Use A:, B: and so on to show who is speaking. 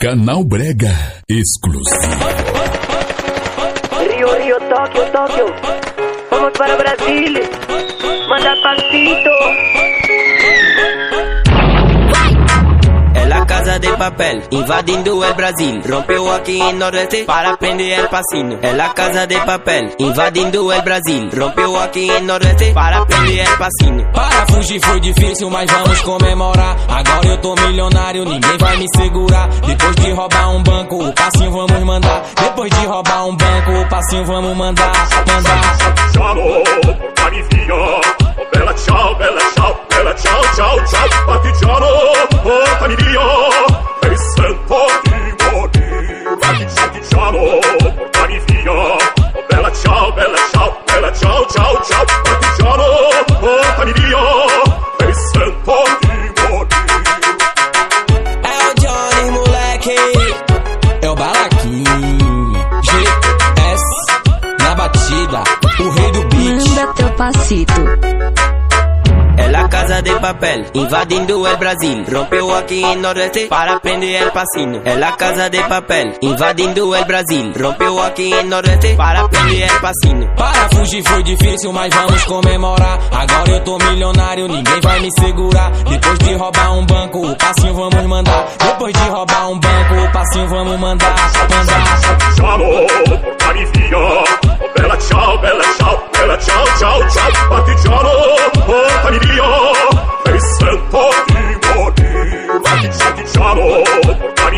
A: Canal Brega exclusivo.
B: Rio, Tóquio. Vamos para Brasil. Manda pasito.
C: É la Casa de Papel, invadindo el Brasil. Rompeu aqui em Nordeste para prender el passinho. É la Casa de Papel, invadindo el Brasil. Rompeu aqui em Nordeste para prender el passinho.
D: Para fugir foi difícil, mas vamos comemorar. Agora eu tô milionário, ninguém vai me segurar. Depois de roubar um banco, o passinho vamos mandar. Depois de roubar um banco, o passinho vamos mandar.
E: Partigiano, portami via. Bella ciao, ciao. Partigiano, portami via. Mi sento di morire. Partigiano, portami via. Bella ciao, ciao. Partigiano, portami via. Mi sento di morire.
D: É o Johnny, moleque. É o Balaquim. GS na batida, o rei do beat.
F: Manda teu passito.
C: É la Casa de Papel, invadindo el Brasil. Rompeu aqui em Nordeste para prender el passinho. É la Casa de Papel, invadindo el Brasil. Rompeu aqui em Nordeste para prender el passinho.
D: Para fugir foi difícil, mas vamos comemorar. Agora eu tô milionário, ninguém vai me segurar. Depois de roubar um banco, o passinho vamos mandar. Depois de roubar um banco, o passinho vamos mandar.
E: Partigiano, portami via. Bella ciao, ciao. Partigiano, portami via. Mi sento di morire. Partigiano, portami